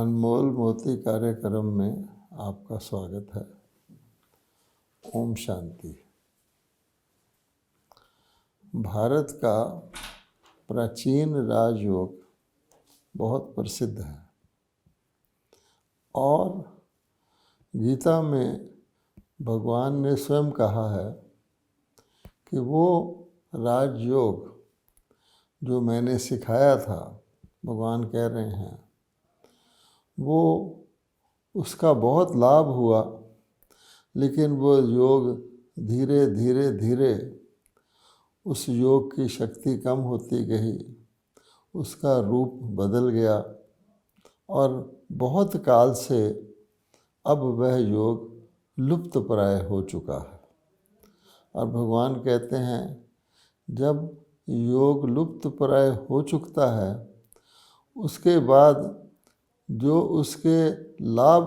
अनमोल मोती कार्यक्रम में आपका स्वागत है। ओम शांति। भारत का प्राचीन राजयोग बहुत प्रसिद्ध है और गीता में भगवान ने स्वयं कहा है कि वो राजयोग जो मैंने सिखाया था, भगवान कह रहे हैं, वो उसका बहुत लाभ हुआ, लेकिन वो योग धीरे धीरे उस योग की शक्ति कम होती गई, उसका रूप बदल गया और बहुत काल से अब वह योग लुप्त प्राय हो चुका है। और भगवान कहते हैं जब योग लुप्त प्राय हो चुकता है, उसके बाद जो उसके लाभ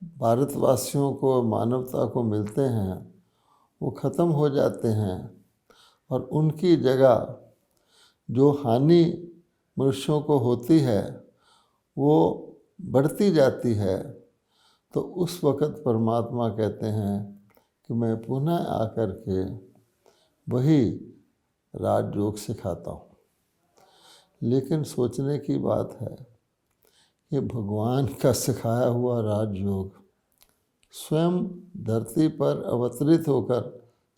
भारतवासियों को, मानवता को मिलते हैं, वो ख़त्म हो जाते हैं और उनकी जगह जो हानि मनुष्यों को होती है वो बढ़ती जाती है। तो उस वक़्त परमात्मा कहते हैं कि मैं पुनः आकर के वही राजयोग सिखाता हूँ। लेकिन सोचने की बात है कि भगवान का सिखाया हुआ राजयोग स्वयं धरती पर अवतरित होकर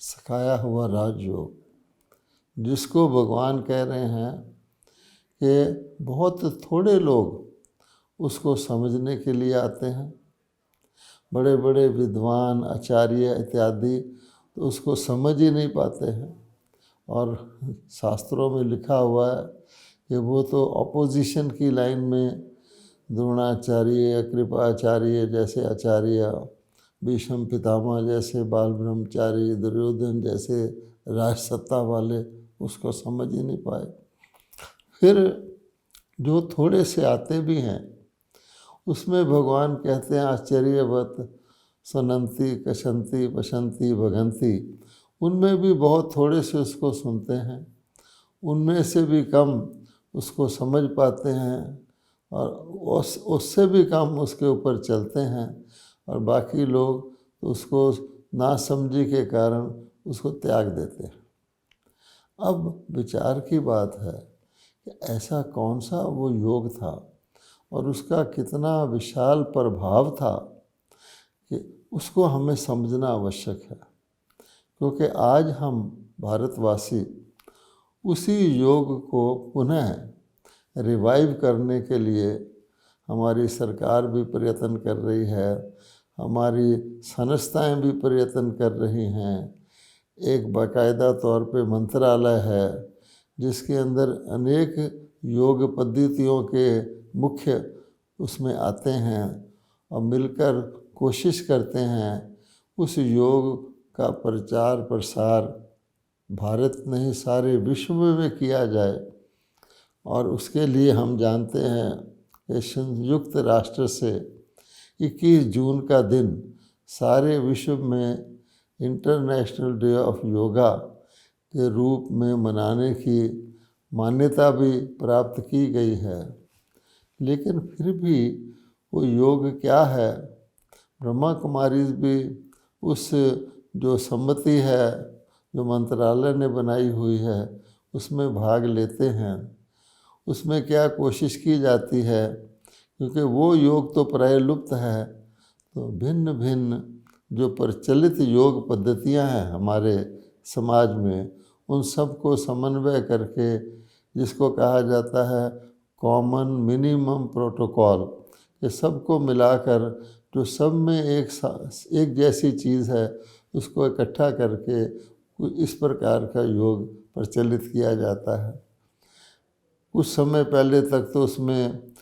सिखाया हुआ राजयोग, जिसको भगवान कह रहे हैं कि बहुत थोड़े लोग उसको समझने के लिए आते हैं। बड़े बड़े विद्वान, आचार्य इत्यादि तो उसको समझ ही नहीं पाते हैं। और शास्त्रों में लिखा हुआ है कि वो तो अपोजिशन की लाइन में द्रोणाचार्य, कृपाचार्य जैसे आचार्य, भीष्म पितामह जैसे बाल ब्रह्मचारी, दुर्योधन जैसे राजसत्ता वाले उसको समझ ही नहीं पाए। फिर जो थोड़े से आते भी हैं, उसमें भगवान कहते हैं आश्चर्यवत सनंती कशंती पशंती भगंती, उनमें भी बहुत थोड़े से उसको सुनते हैं, उनमें से भी कम उसको समझ पाते हैं और उससे भी कम उसके ऊपर चलते हैं और बाकी लोग उसको नासमझी के कारण उसको त्याग देते हैं। अब विचार की बात है कि ऐसा कौन सा वो योग था और उसका कितना विशाल प्रभाव था कि उसको हमें समझना आवश्यक है। क्योंकि आज हम भारतवासी उसी योग को पुनः रिवाइव करने के लिए हमारी सरकार भी प्रयत्न कर रही है, हमारी संस्थाएं भी प्रयत्न कर रही हैं। एक बाकायदा तौर पे मंत्रालय है जिसके अंदर अनेक योग पद्धतियों के मुख्य उसमें आते हैं और मिलकर कोशिश करते हैं उस योग का प्रचार प्रसार भारत नहीं सारे विश्व में किया जाए। और उसके लिए हम जानते हैं कि संयुक्त राष्ट्र से 21 जून का दिन सारे विश्व में इंटरनेशनल डे ऑफ योगा के रूप में मनाने की मान्यता भी प्राप्त की गई है। लेकिन फिर भी वो योग क्या है, ब्रह्मा कुमारी भी उस जो सम्मति है जो मंत्रालय ने बनाई हुई है उसमें भाग लेते हैं। उसमें क्या कोशिश की जाती है, क्योंकि वो योग तो प्राय लुप्त है, तो भिन्न भिन्न जो प्रचलित योग पद्धतियां हैं हमारे समाज में, उन सब को समन्वय करके जिसको कहा जाता है कॉमन मिनिमम प्रोटोकॉल, ये सबको मिलाकर जो सब में एक जैसी चीज़ है उसको इकट्ठा करके इस प्रकार का योग प्रचलित किया जाता है। कुछ समय पहले तक तो उसमें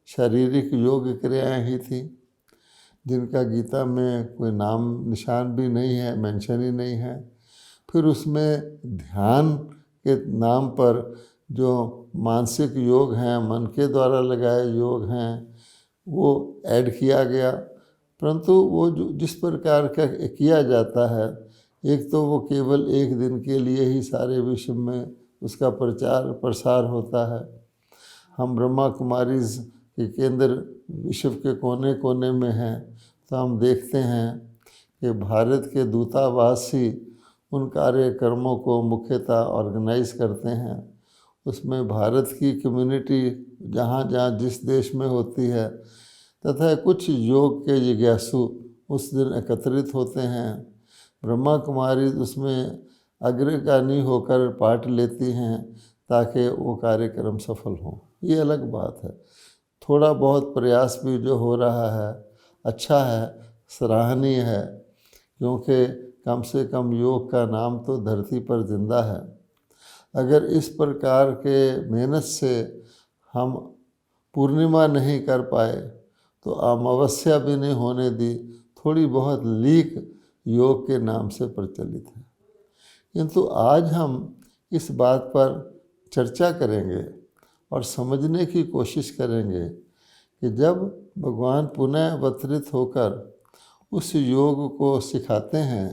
शारीरिक योग क्रियाएं ही थी, जिनका गीता में कोई नाम निशान भी नहीं है, मेंशन ही नहीं है। फिर उसमें ध्यान के नाम पर जो मानसिक योग हैं, मन के द्वारा लगाए योग हैं, वो ऐड किया गया। परंतु वो जो जिस प्रकार का किया जाता है, एक तो वो केवल एक दिन के लिए ही सारे विश्व में उसका प्रचार प्रसार होता है। हम ब्रह्मा कुमारी कि केंद्र विश्व के कोने कोने में हैं, तो हम देखते हैं कि भारत के दूतावास ही उन कार्यक्रमों को मुख्यतः ऑर्गेनाइज करते हैं। उसमें भारत की कम्युनिटी जहाँ जहाँ जिस देश में होती है तथा कुछ योग के जिज्ञासु उस दिन एकत्रित होते हैं। ब्रह्मा कुमारी उसमें अग्रगामी होकर पार्ट लेती हैं ताकि वो कार्यक्रम सफल हो। ये अलग बात है। थोड़ा बहुत प्रयास भी जो हो रहा है अच्छा है, सराहनीय है, क्योंकि कम से कम योग का नाम तो धरती पर जिंदा है। अगर इस प्रकार के मेहनत से हम पूर्णिमा नहीं कर पाए तो अमावस्या भी नहीं होने दी, थोड़ी बहुत लीक योग के नाम से प्रचलित है। किंतु आज हम इस बात पर चर्चा करेंगे और समझने की कोशिश करेंगे कि जब भगवान पुनः अवतरित होकर उस योग को सिखाते हैं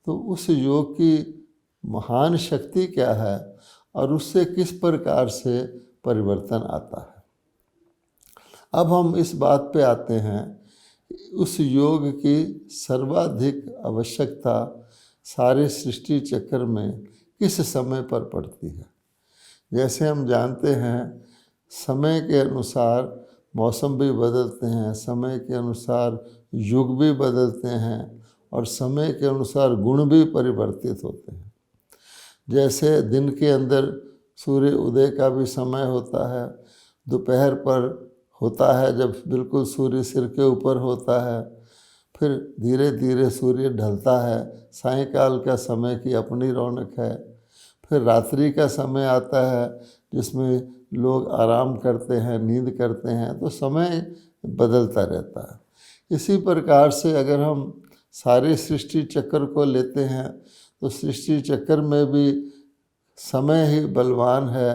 तो उस योग की महान शक्ति क्या है और उससे किस प्रकार से परिवर्तन आता है। अब हम इस बात पे आते हैं, उस योग की सर्वाधिक आवश्यकता सारे सृष्टि चक्र में किस समय पर पड़ती है। जैसे हम जानते हैं समय के अनुसार मौसम भी बदलते हैं, समय के अनुसार युग भी बदलते हैं और समय के अनुसार गुण भी परिवर्तित होते हैं। जैसे दिन के अंदर सूर्य उदय का भी समय होता है, दोपहर पर होता है जब बिल्कुल सूर्य सिर के ऊपर होता है, फिर धीरे धीरे सूर्य ढलता है, सायंकाल का समय की अपनी रौनक है। फिर रात्रि का समय आता है जिसमें लोग आराम करते हैं, नींद करते हैं, तो समय बदलता रहता है। इसी प्रकार से अगर हम सारे सृष्टि चक्र को लेते हैं तो सृष्टि चक्र में भी समय ही बलवान है।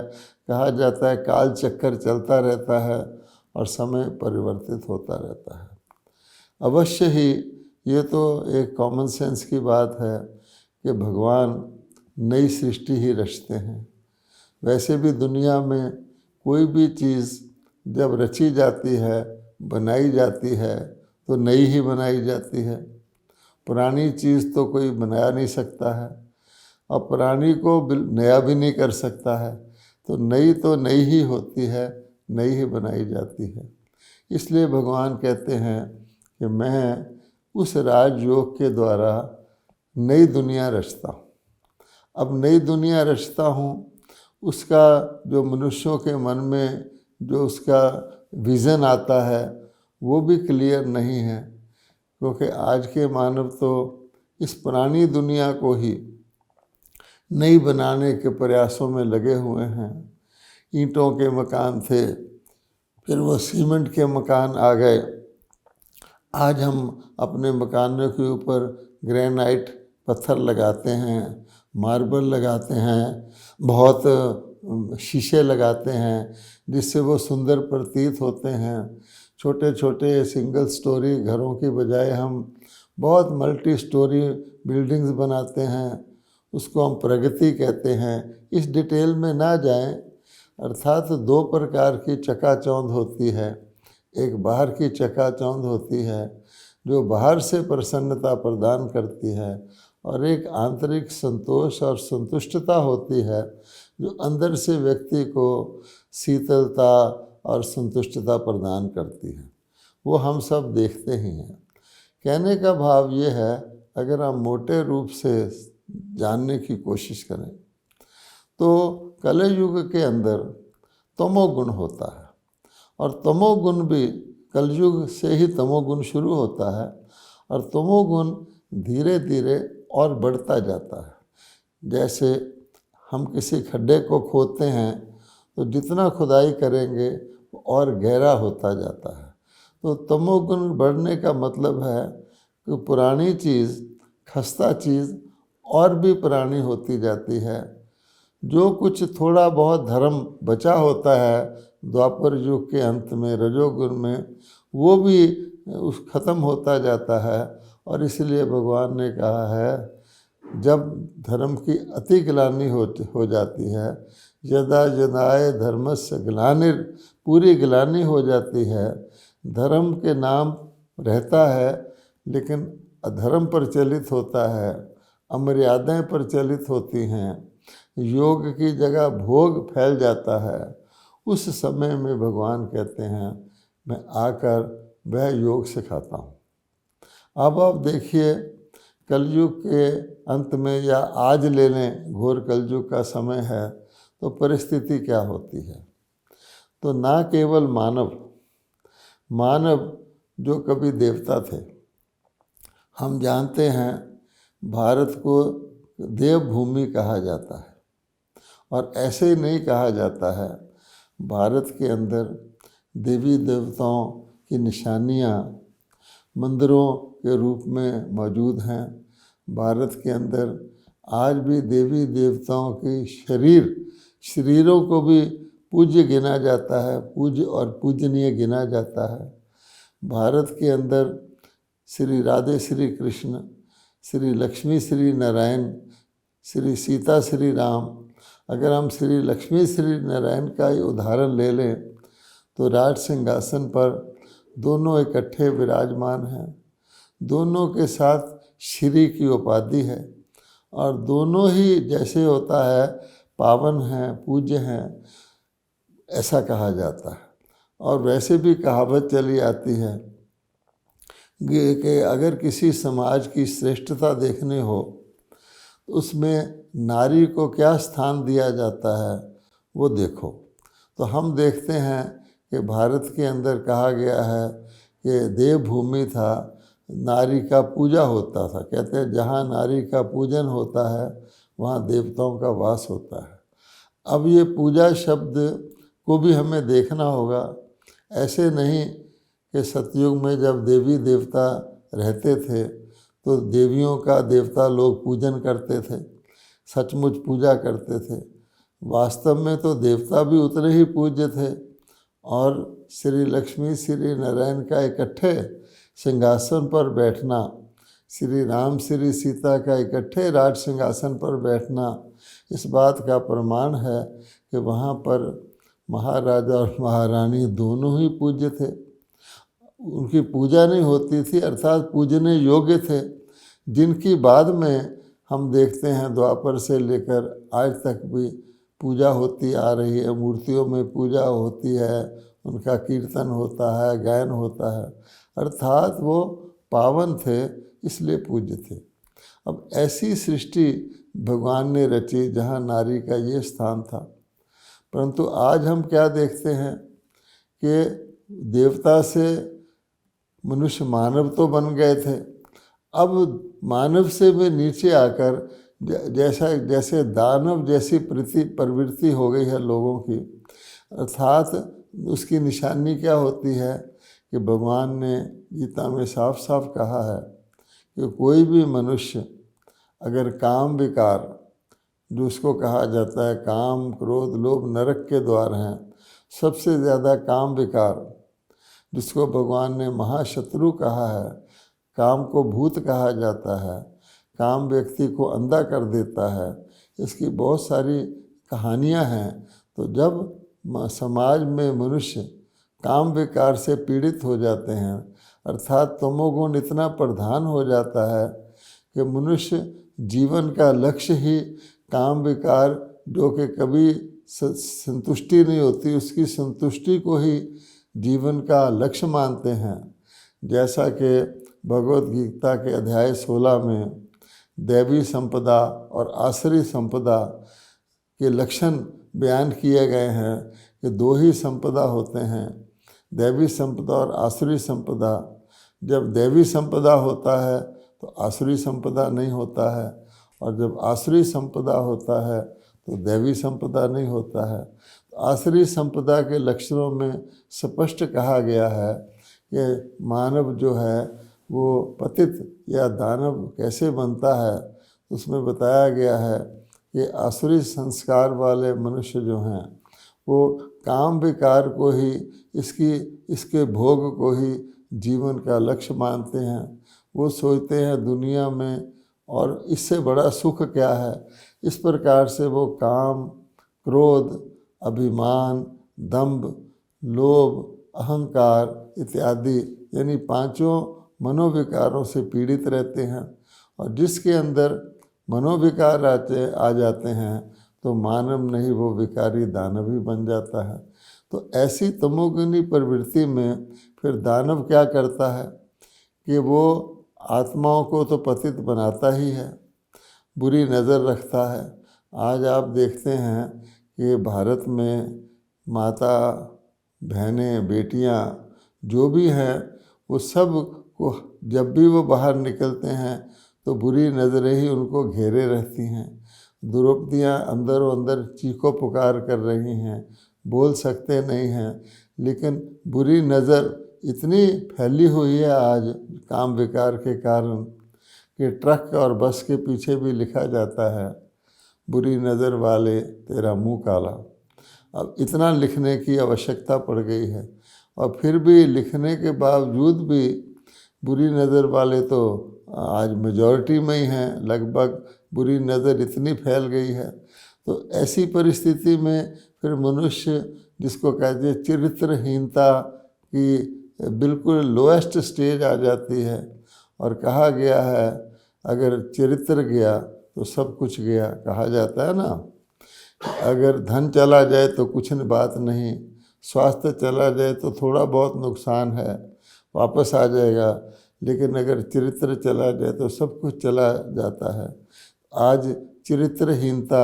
कहा जाता है काल चक्कर चलता रहता है और समय परिवर्तित होता रहता है। अवश्य ही ये तो एक कॉमन सेंस की बात है कि भगवान नई सृष्टि ही रचते हैं। वैसे भी दुनिया में कोई भी चीज़ जब रची जाती है, बनाई जाती है, तो नई ही बनाई जाती है। पुरानी चीज़ तो कोई बना नहीं सकता है और पुरानी को नया भी नहीं कर सकता है, तो नई ही होती है, नई ही बनाई जाती है। इसलिए भगवान कहते हैं कि मैं उस राजयोग के द्वारा नई दुनिया रचता हूँ। अब नई दुनिया रचता हूँ, उसका जो मनुष्यों के मन में जो उसका विज़न आता है वो भी क्लियर नहीं है, क्योंकि आज के मानव तो इस पुरानी दुनिया को ही नई बनाने के प्रयासों में लगे हुए हैं। ईंटों के मकान थे, फिर वो सीमेंट के मकान आ गए। आज हम अपने मकानों के ऊपर ग्रेनाइट पत्थर लगाते हैं, मार्बल लगाते हैं, बहुत शीशे लगाते हैं जिससे वो सुंदर प्रतीत होते हैं। छोटे छोटे सिंगल स्टोरी घरों की बजाय हम बहुत मल्टी स्टोरी बिल्डिंग्स बनाते हैं, उसको हम प्रगति कहते हैं। इस डिटेल में ना जाएं। अर्थात दो प्रकार की चकाचौंध होती है। एक बाहर की चकाचौंध होती है जो बाहर से प्रसन्नता प्रदान करती है, और एक आंतरिक संतोष और संतुष्टता होती है जो अंदर से व्यक्ति को शीतलता और संतुष्टता प्रदान करती है। वो हम सब देखते ही हैं। कहने का भाव ये है, अगर हम मोटे रूप से जानने की कोशिश करें तो कलयुग के अंदर तमोगुण होता है, और तमोगुण भी कलयुग से ही तमोगुण शुरू होता है, और तमोगुण धीरे धीरे और बढ़ता जाता है। जैसे हम किसी खड्डे को खोदते हैं तो जितना खुदाई करेंगे वो और गहरा होता जाता है। तो तमोगुण बढ़ने का मतलब है कि पुरानी चीज़, खस्ता चीज़ और भी पुरानी होती जाती है। जो कुछ थोड़ा बहुत धर्म बचा होता है द्वापर युग के अंत में रजोगुण में, वो भी ख़त्म होता जाता है। और इसलिए भगवान ने कहा है, जब धर्म की अति ग्लानि हो जाती है, यदा यदाय धर्मस्य ग्लानिर, पूरी ग्लानि हो जाती है। धर्म के नाम रहता है लेकिन अधर्म प्रचलित होता है, अमर्यादाएं प्रचलित होती हैं, योग की जगह भोग फैल जाता है। उस समय में भगवान कहते हैं मैं आकर वह योग सिखाता हूँ। अब आप देखिए कलयुग के अंत में या आज ले लें, घोर कलयुग का समय है तो परिस्थिति क्या होती है। तो ना केवल मानव जो कभी देवता थे, हम जानते हैं भारत को देवभूमि कहा जाता है, और ऐसे ही नहीं कहा जाता है। भारत के अंदर देवी देवताओं की निशानियाँ मंदिरों के रूप में मौजूद हैं। भारत के अंदर आज भी देवी देवताओं की शरीरों को भी पूज्य गिना जाता है, पूज्य और पूजनीय गिना जाता है। भारत के अंदर श्री राधे श्री कृष्ण, श्री लक्ष्मी श्री नारायण, श्री सीता श्री राम, अगर हम श्री लक्ष्मी श्री नारायण का ही उदाहरण ले लें तो राज सिंहासन पर दोनों इकट्ठे विराजमान हैं। दोनों के साथ श्री की उपाधि है और दोनों ही जैसे होता है पावन हैं, पूज्य हैं, ऐसा कहा जाता है। और वैसे भी कहावत चली आती है कि अगर किसी समाज की श्रेष्ठता देखने हो तो उसमें नारी को क्या स्थान दिया जाता है वो देखो। तो हम देखते हैं कि भारत के अंदर कहा गया है कि देवभूमि था, नारी का पूजा होता था। कहते हैं जहाँ नारी का पूजन होता है वहाँ देवताओं का वास होता है। अब ये पूजा शब्द को भी हमें देखना होगा। ऐसे नहीं कि सतयुग में जब देवी देवता रहते थे तो देवियों का देवता लोग पूजन करते थे, सचमुच पूजा करते थे। वास्तव में तो देवता भी उतने ही पूज्य थे और श्री लक्ष्मी श्री नारायण का इकट्ठे सिंहासन पर बैठना, श्री राम श्री सीता का इकट्ठे राज सिंहासन पर बैठना इस बात का प्रमाण है कि वहाँ पर महाराजा और महारानी दोनों ही पूज्य थे। उनकी पूजा नहीं होती थी, अर्थात पूजने योग्य थे, जिनकी बाद में हम देखते हैं द्वापर से लेकर आज तक भी पूजा होती आ रही है। मूर्तियों में पूजा होती है, उनका कीर्तन होता है, गायन होता है, अर्थात वो पावन थे इसलिए पूज्य थे। अब ऐसी सृष्टि भगवान ने रची जहाँ नारी का ये स्थान था। परंतु आज हम क्या देखते हैं कि देवता से मनुष्य मानव तो बन गए थे, अब मानव से भी नीचे आकर जैसे दानव जैसी प्रवृत्ति हो गई है लोगों की। अर्थात उसकी निशानी क्या होती है कि भगवान ने गीता में साफ साफ कहा है कि कोई भी मनुष्य अगर काम विकार, जो उसको कहा जाता है काम क्रोध लोभ नरक के द्वार हैं, सबसे ज़्यादा काम विकार, जिसको भगवान ने महाशत्रु कहा है, काम को भूत कहा जाता है, काम व्यक्ति को अंधा कर देता है, इसकी बहुत सारी कहानियां हैं। तो जब समाज में मनुष्य काम विकार से पीड़ित हो जाते हैं, अर्थात तमोगुण इतना प्रधान हो जाता है कि मनुष्य जीवन का लक्ष्य ही काम विकार, जो कि कभी संतुष्टि नहीं होती, उसकी संतुष्टि को ही जीवन का लक्ष्य मानते हैं। जैसा कि भगवत गीता के अध्याय 16 में दैवी संपदा और आसुरी संपदा के लक्षण बयान किए गए हैं कि दो ही संपदा होते हैं, दैवी संपदा और आसुरी संपदा। जब दैवी संपदा होता है तो आसुरी संपदा नहीं होता है, और जब आसुरी संपदा होता है तो दैवी संपदा नहीं होता है। आसुरी संपदा के लक्षणों में स्पष्ट कहा गया है कि मानव जो है वो पतित या दानव कैसे बनता है। उसमें बताया गया है कि आसुरी संस्कार वाले मनुष्य जो हैं वो काम विकार को ही, इसके भोग को ही जीवन का लक्ष्य मानते हैं। वो सोचते हैं दुनिया में और इससे बड़ा सुख क्या है। इस प्रकार से वो काम क्रोध, अभिमान, दंभ, लोभ, अहंकार इत्यादि यानी पांचों मनोविकारों से पीड़ित रहते हैं। और जिसके अंदर मनोविकार आ जाते हैं तो मानव नहीं, वो विकारी दानव ही बन जाता है। तो ऐसी तमोगुनी प्रवृत्ति में फिर दानव क्या करता है कि वो आत्माओं को तो पतित बनाता ही है, बुरी नज़र रखता है। आज आप देखते हैं कि भारत में माता, बहनें, बेटियां जो भी हैं, वो सब को जब भी वो बाहर निकलते हैं तो बुरी नज़रें ही उनको घेरे रहती हैं। द्रौपदियाँ अंदरों अंदर चीखो पुकार कर रही हैं, बोल सकते नहीं हैं, लेकिन बुरी नज़र इतनी फैली हुई है आज काम विकार के कारण कि ट्रक और बस के पीछे भी लिखा जाता है, बुरी नज़र वाले तेरा मुंह काला। अब इतना लिखने की आवश्यकता पड़ गई है, और फिर भी लिखने के बावजूद भी बुरी नज़र वाले तो आज मेजॉरिटी में ही हैं, लगभग बुरी नज़र इतनी फैल गई है। तो ऐसी परिस्थिति में फिर मनुष्य, जिसको कहते हैं चरित्रहीनता की बिल्कुल लोएस्ट स्टेज आ जाती है। और कहा गया है अगर चरित्र गया तो सब कुछ गया, कहा जाता है ना। अगर धन चला जाए तो कुछ बात नहीं, स्वास्थ्य चला जाए तो थोड़ा बहुत नुकसान है, वापस आ जाएगा, लेकिन अगर चरित्र चला जाए तो सब कुछ चला जाता है। आज चरित्रहीनता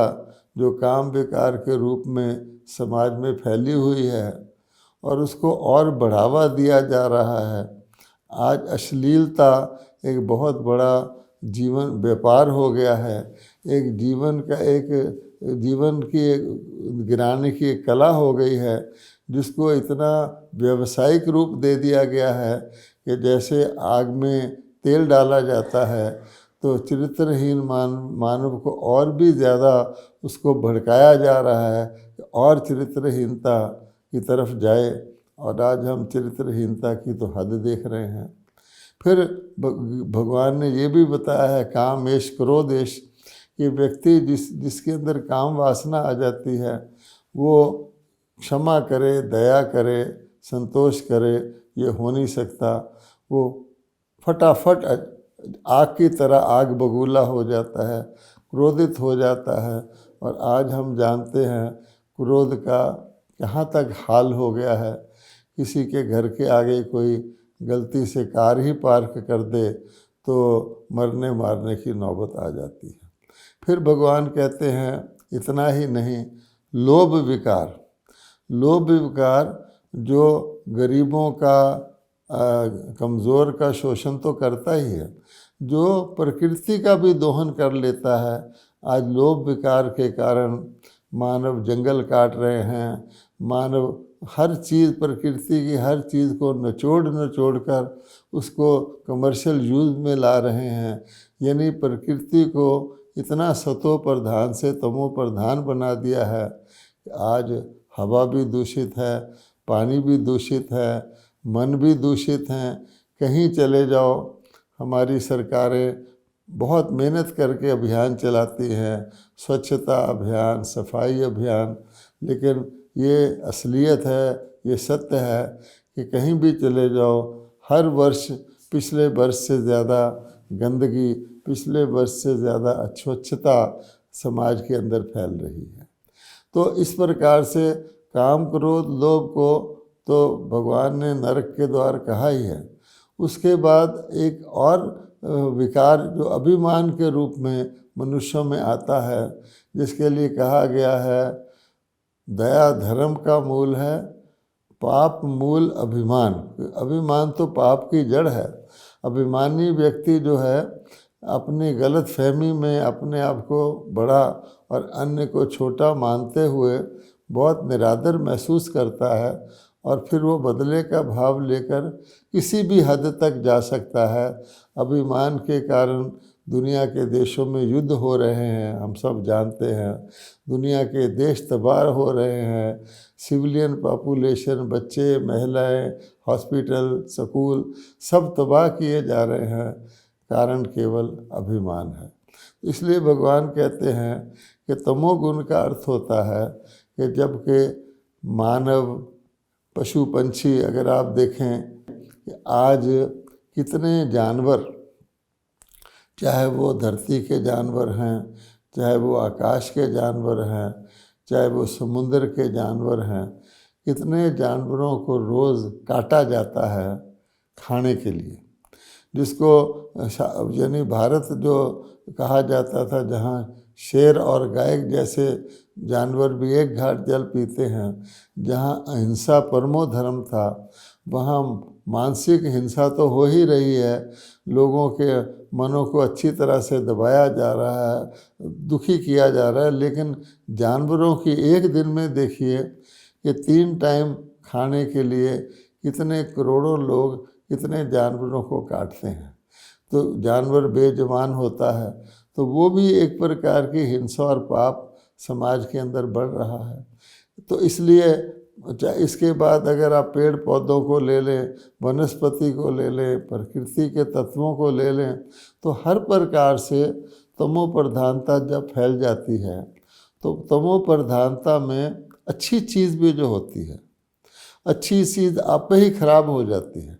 जो काम विकार के रूप में समाज में फैली हुई है और उसको और बढ़ावा दिया जा रहा है। आज अश्लीलता एक बहुत बड़ा जीवन व्यापार हो गया है, एक जीवन की गिराने की एक कला हो गई है, जिसको इतना व्यावसायिक रूप दे दिया गया है कि जैसे आग में तेल डाला जाता है तो चरित्रहीन मानव को और भी ज़्यादा उसको भड़काया जा रहा है कि और चरित्रहीनता की तरफ जाए। और आज हम चरित्रहीनता की तो हद देख रहे हैं। फिर भगवान ने ये भी बताया है कामेश क्रोधेश, कि व्यक्ति जिसके अंदर काम वासना आ जाती है वो क्षमा करे, दया करे, संतोष करे, ये हो नहीं सकता। वो फटाफट आग की तरह आग बबूला हो जाता है, क्रोधित हो जाता है। और आज हम जानते हैं क्रोध का कहाँ तक हाल हो गया है। किसी के घर के आगे कोई गलती से कार ही पार्क कर दे तो मरने मारने की नौबत आ जाती है। फिर भगवान कहते हैं इतना ही नहीं, लोभ विकार जो गरीबों का, कमज़ोर का शोषण तो करता ही है, जो प्रकृति का भी दोहन कर लेता है। आज लोभ विकार के कारण मानव जंगल काट रहे हैं, मानव हर चीज़, प्रकृति की हर चीज़ को निचोड़ कर उसको कमर्शियल यूज़ में ला रहे हैं। यानी प्रकृति को इतना सतो प्रधान से तमो प्रधान बना दिया है कि आज हवा भी दूषित है, पानी भी दूषित है, मन भी दूषित हैं। कहीं चले जाओ, हमारी सरकारें बहुत मेहनत करके अभियान चलाती हैं, स्वच्छता अभियान, सफाई अभियान, लेकिन ये असलियत है, ये सत्य है कि कहीं भी चले जाओ, हर वर्ष पिछले वर्ष से ज़्यादा गंदगी, पिछले वर्ष से ज़्यादा अस्वच्छता समाज के अंदर फैल रही है। तो इस प्रकार से काम, क्रोध, लोभ को तो भगवान ने नरक के द्वार कहा ही है। उसके बाद एक और विकार जो अभिमान के रूप में मनुष्यों में आता है, जिसके लिए कहा गया है दया धर्म का मूल है, पाप मूल अभिमान। अभिमान तो पाप की जड़ है। अभिमानी व्यक्ति जो है अपनी गलत फहमी में अपने आप को बड़ा और अन्य को छोटा मानते हुए बहुत निरादर महसूस करता है, और फिर वो बदले का भाव लेकर किसी भी हद तक जा सकता है। अभिमान के कारण दुनिया के देशों में युद्ध हो रहे हैं, हम सब जानते हैं। दुनिया के देश तबाह हो रहे हैं, सिविलियन पॉपुलेशन, बच्चे, महिलाएं, हॉस्पिटल, स्कूल सब तबाह किए जा रहे हैं। कारण केवल अभिमान है। इसलिए भगवान कहते हैं कि तमोगुण का अर्थ होता है कि जबकि मानव, पशु पंछी, अगर आप देखें कि आज कितने जानवर, चाहे वो धरती के जानवर हैं, चाहे वो आकाश के जानवर हैं, चाहे वो समुद्र के जानवर हैं, कितने जानवरों को रोज़ काटा जाता है खाने के लिए, जिसको यानी भारत जो कहा जाता था, जहाँ शेर और गाय जैसे जानवर भी एक घाट जल पीते हैं, जहाँ अहिंसा परमो धर्म था, वहाँ मानसिक हिंसा तो हो ही रही है, लोगों के मनों को अच्छी तरह से दबाया जा रहा है, दुखी किया जा रहा है। लेकिन जानवरों की एक दिन में देखिए कि 3 टाइम खाने के लिए कितने करोड़ों लोग कितने जानवरों को काटते हैं। तो जानवर बेजुबान होता है, तो वो भी एक प्रकार की हिंसा और पाप समाज के अंदर बढ़ रहा है। तो इसलिए इसके बाद अगर आप पेड़ पौधों को ले लें, वनस्पति को ले लें, प्रकृति के तत्वों को ले लें, तो हर प्रकार से तमो प्रधानता जब फैल जाती है, तो तमो प्रधानता में अच्छी चीज़ भी जो होती है, अच्छी चीज़ आप ही खराब हो जाती है।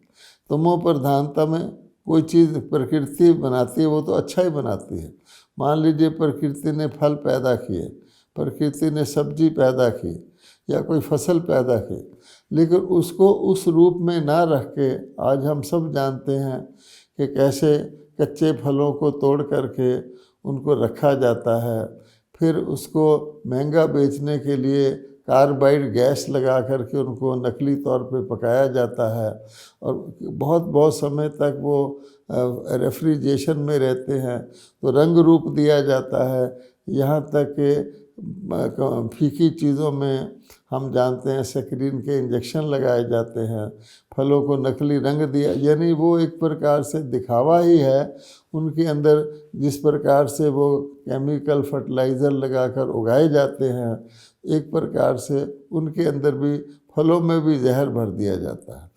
तमो प्रधानता में कोई चीज़ प्रकृति बनाती है वो तो अच्छा ही बनाती है। मान लीजिए प्रकृति ने फल पैदा किए, प्रकृति ने सब्जी पैदा की या कोई फसल पैदा की, लेकिन उसको उस रूप में ना रख के, आज हम सब जानते हैं कि कैसे कच्चे फलों को तोड़ करके उनको रखा जाता है, फिर उसको महंगा बेचने के लिए कार्बाइड गैस लगा करके उनको नकली तौर पे पकाया जाता है, और बहुत बहुत समय तक वो रेफ्रिजरेशन में रहते हैं, तो रंग रूप दिया जाता है। यहाँ तक कि फीकी चीज़ों में हम जानते हैं सेक्रिन के इंजेक्शन लगाए जाते हैं, फलों को नकली रंग दिया, यानी वो एक प्रकार से दिखावा ही है। उनके अंदर जिस प्रकार से वो केमिकल फर्टिलाइज़र लगाकर उगाए जाते हैं, एक प्रकार से उनके अंदर भी फलों में भी जहर भर दिया जाता है।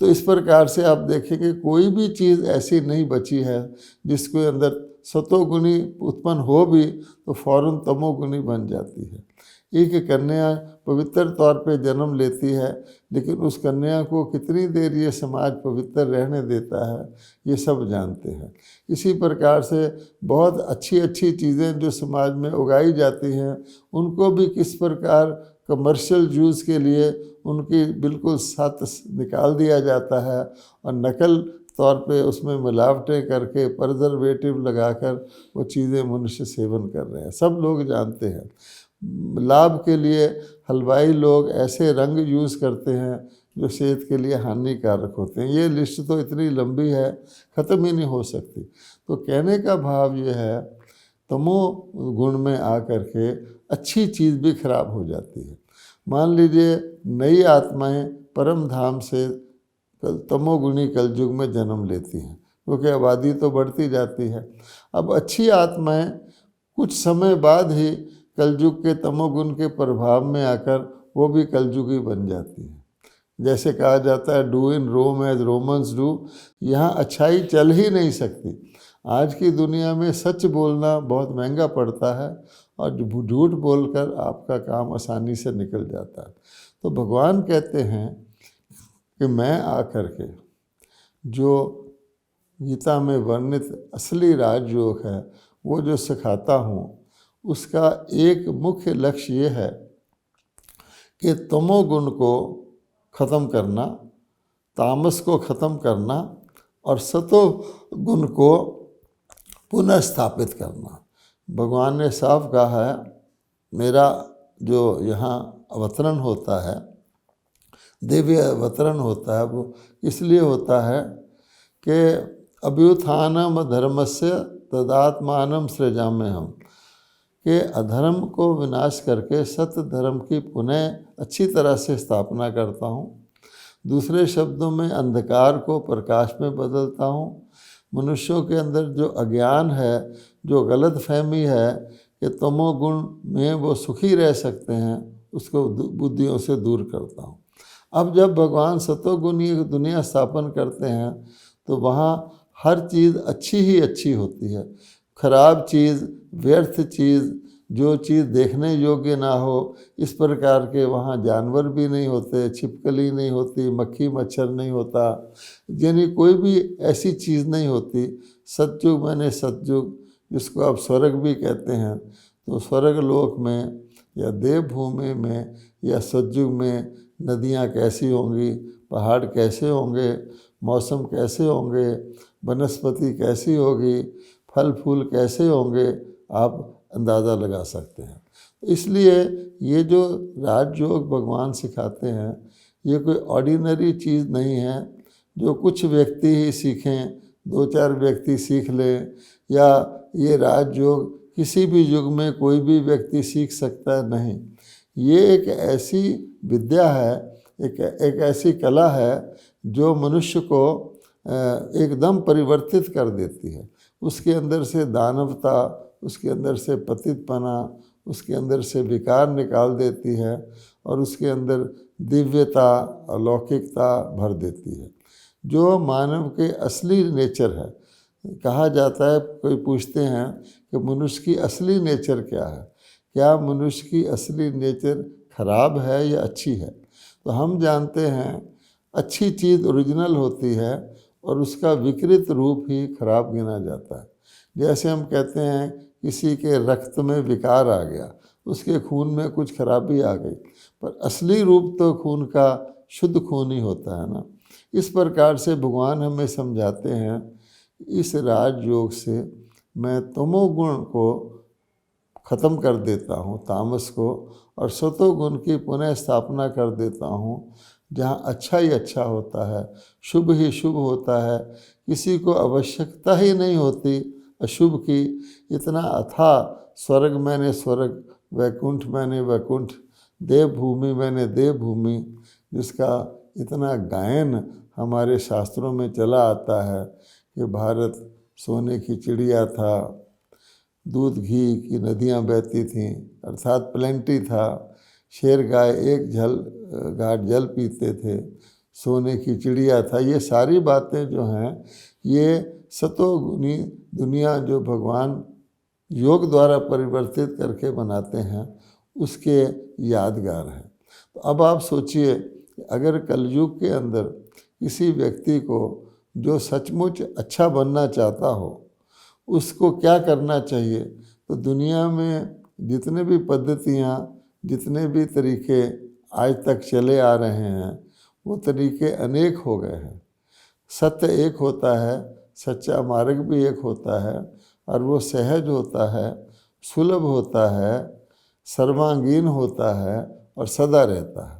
तो इस प्रकार से आप देखेंगे कोई भी चीज़ ऐसी नहीं बची है जिसके अंदर सतोगुणी उत्पन्न हो भी तो फौरन तमोगुणी बन जाती है। एक कन्या पवित्र तौर पे जन्म लेती है, लेकिन उस कन्या को कितनी देर ये समाज पवित्र रहने देता है, ये सब जानते हैं। इसी प्रकार से बहुत अच्छी अच्छी चीज़ें जो समाज में उगाई जाती हैं, उनको भी किस प्रकार कमर्शियल यूज़ के लिए उनकी बिल्कुल सत निकाल दिया जाता है, और नकल तौर पे उसमें मिलावटें करके प्रिजर्वेटिव लगाकर वो चीज़ें मनुष्य सेवन कर रहे हैं। सब लोग जानते हैं। लाभ के लिए हलवाई लोग ऐसे रंग यूज़ करते हैं जो सेहत के लिए हानिकारक होते हैं। ये लिस्ट तो इतनी लंबी है, ख़त्म ही नहीं हो सकती। तो कहने का भाव ये है, तमो गुण में आकर के अच्छी चीज़ भी खराब हो जाती है। मान लीजिए नई आत्माएं परम धाम से तमोगुणी कलयुग में जन्म लेती हैं, क्योंकि आबादी तो बढ़ती जाती है। अब अच्छी आत्माएं कुछ समय बाद ही कलयुग के तमोगुण के प्रभाव में आकर वो भी कलयुगी बन जाती है। जैसे कहा जाता है do in Rome as Romans do, यहाँ अच्छाई चल ही नहीं सकती। आज की दुनिया में सच बोलना बहुत महंगा पड़ता है, और झूठ बोलकर आपका काम आसानी से निकल जाता है। तो भगवान कहते हैं कि मैं आकर के जो गीता में वर्णित असली राजयोग है वो जो सिखाता हूँ, उसका एक मुख्य लक्ष्य ये है कि तमोगुण को ख़त्म करना, तामस को ख़त्म करना, और सतोगुण को पुनः स्थापित करना। भगवान ने साफ कहा है, मेरा जो यहाँ अवतरण होता है, दिव्य अवतरण होता है, वो इसलिए होता है कि अभ्युत्थानम धर्मस्य तदात्मानं सृजाम्यहम्, कि अधर्म को विनाश करके सत्य धर्म की पुनः अच्छी तरह से स्थापना करता हूँ। दूसरे शब्दों में अंधकार को प्रकाश में बदलता हूँ। मनुष्यों के अंदर जो अज्ञान है, जो गलत फहमी है कि तमोगुण में वो सुखी रह सकते हैं, उसको बुद्धियों से दूर करता हूँ। अब जब भगवान सतोगुणी दुनिया स्थापन करते हैं तो वहाँ हर चीज़ अच्छी ही अच्छी होती है। खराब चीज़, व्यर्थ चीज़, जो चीज़ देखने योग्य ना हो, इस प्रकार के वहाँ जानवर भी नहीं होते, छिपकली नहीं होती, मक्खी मच्छर नहीं होता, यानी कोई भी ऐसी चीज़ नहीं होती। सतयुग माने सतयुग, जिसको आप स्वर्ग भी कहते हैं, तो स्वर्ग लोक में या देवभूमि में या सतयुग में नदियाँ कैसी होंगी, पहाड़ कैसे होंगे, मौसम कैसे होंगे, वनस्पति कैसी होगी, फल फूल कैसे होंगे, आप अंदाज़ा लगा सकते हैं। इसलिए ये जो राजयोग भगवान सिखाते हैं, ये कोई ऑर्डिनरी चीज़ नहीं है जो कुछ व्यक्ति ही सीखें, 2-4 व्यक्ति सीख लें, या ये राजयोग किसी भी युग में कोई भी व्यक्ति सीख सकता है, नहीं। ये एक ऐसी विद्या है, एक ऐसी कला है जो मनुष्य को एकदम परिवर्तित कर देती है। उसके अंदर से दानवता, उसके अंदर से पतितपना, उसके अंदर से विकार निकाल देती है और उसके अंदर दिव्यता, अलौकिकता भर देती है, जो मानव के असली नेचर है। कहा जाता है, कोई पूछते हैं कि मनुष्य की असली नेचर क्या है, क्या मनुष्य की असली नेचर खराब है या अच्छी है? तो हम जानते हैं अच्छी चीज़ ओरिजिनल होती है और उसका विकृत रूप ही खराब गिना जाता है। जैसे हम कहते हैं किसी के रक्त में विकार आ गया, उसके खून में कुछ खराबी आ गई, पर असली रूप तो खून का शुद्ध खून ही होता है ना। इस प्रकार से भगवान हमें समझाते हैं, इस राजयोग से मैं तमोगुण को ख़त्म कर देता हूँ, तामस को, और सतोगुण की पुनः स्थापना कर देता हूँ, जहाँ अच्छा ही अच्छा होता है, शुभ ही शुभ होता है, किसी को आवश्यकता ही नहीं होती अशुभ की। इतना अथाह स्वर्ग मैंने स्वर्ग, वैकुंठ मैंने वैकुंठ, देवभूमि मैंने देवभूमि, जिसका इतना गायन हमारे शास्त्रों में चला आता है कि भारत सोने की चिड़िया था, दूध घी की नदियाँ बहती थीं, अर्थात प्लेंटी था, शेर गाय एक घाट जल पीते थे, सोने की चिड़िया था। ये सारी बातें जो हैं, ये सतोगुनी दुनिया जो भगवान योग द्वारा परिवर्तित करके बनाते हैं, उसके यादगार हैं। तो अब आप सोचिए, अगर कलयुग के अंदर किसी व्यक्ति को जो सचमुच अच्छा बनना चाहता हो, उसको क्या करना चाहिए? तो दुनिया में जितने भी पद्धतियाँ, जितने भी तरीके आज तक चले आ रहे हैं, वो तरीके अनेक हो गए हैं। सत्य एक होता है, सच्चा मार्ग भी एक होता है, और वो सहज होता है, सुलभ होता है, सर्वांगीण होता है और सदा रहता है।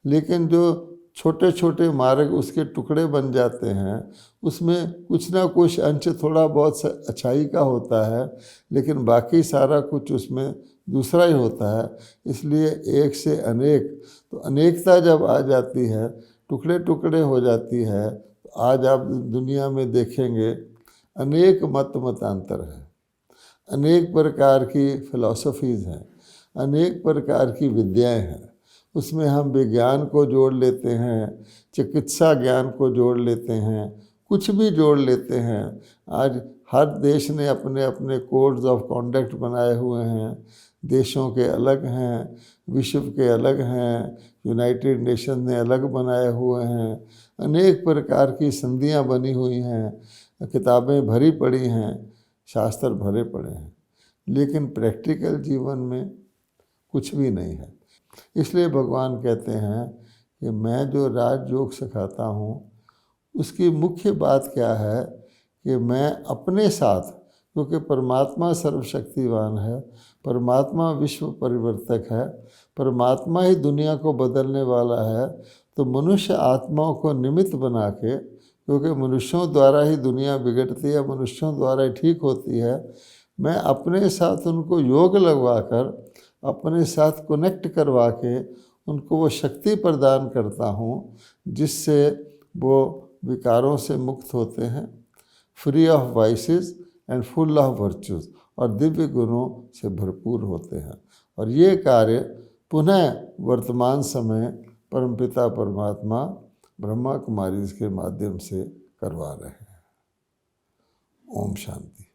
लेकिन जो छोटे छोटे मार्ग उसके टुकड़े बन जाते हैं, उसमें कुछ ना कुछ अंश थोड़ा बहुत अच्छाई का होता है, लेकिन बाकी सारा कुछ उसमें दूसरा ही होता है। इसलिए एक से अनेक, तो अनेकता जब आ जाती है, टुकड़े टुकड़े हो जाती है, तो आज आप दुनिया में देखेंगे अनेक मतांतर हैं, अनेक प्रकार की फिलॉसफीज़ हैं, अनेक प्रकार की विद्याएं हैं। उसमें हम विज्ञान को जोड़ लेते हैं, चिकित्सा ज्ञान को जोड़ लेते हैं, कुछ भी जोड़ लेते हैं। आज हर देश ने अपने अपने कोड्स ऑफ कॉन्डक्ट बनाए हुए हैं, देशों के अलग हैं, विश्व के अलग हैं, यूनाइटेड नेशन ने अलग बनाए हुए हैं, अनेक प्रकार की संधियां बनी हुई हैं, किताबें भरी पड़ी हैं, शास्त्र भरे पड़े हैं, लेकिन प्रैक्टिकल जीवन में कुछ भी नहीं है। इसलिए भगवान कहते हैं कि मैं जो राजयोग सिखाता हूँ, उसकी मुख्य बात क्या है कि मैं अपने साथ, क्योंकि परमात्मा सर्वशक्तिवान है, परमात्मा विश्व परिवर्तक है, परमात्मा ही दुनिया को बदलने वाला है, तो मनुष्य आत्माओं को निमित्त बना के, क्योंकि मनुष्यों द्वारा ही दुनिया बिगड़ती है, मनुष्यों द्वारा ही ठीक होती है, मैं अपने साथ उनको योग लगवा कर, अपने साथ कनेक्ट करवा के उनको वो शक्ति प्रदान करता हूँ, जिससे वो विकारों से मुक्त होते हैं, free of vices and full of virtues, और दिव्य गुणों से भरपूर होते हैं। और ये कार्य पुनः वर्तमान समय परमपिता परमात्मा ब्रह्मा कुमारी के माध्यम से करवा रहे हैं। ओम शांति।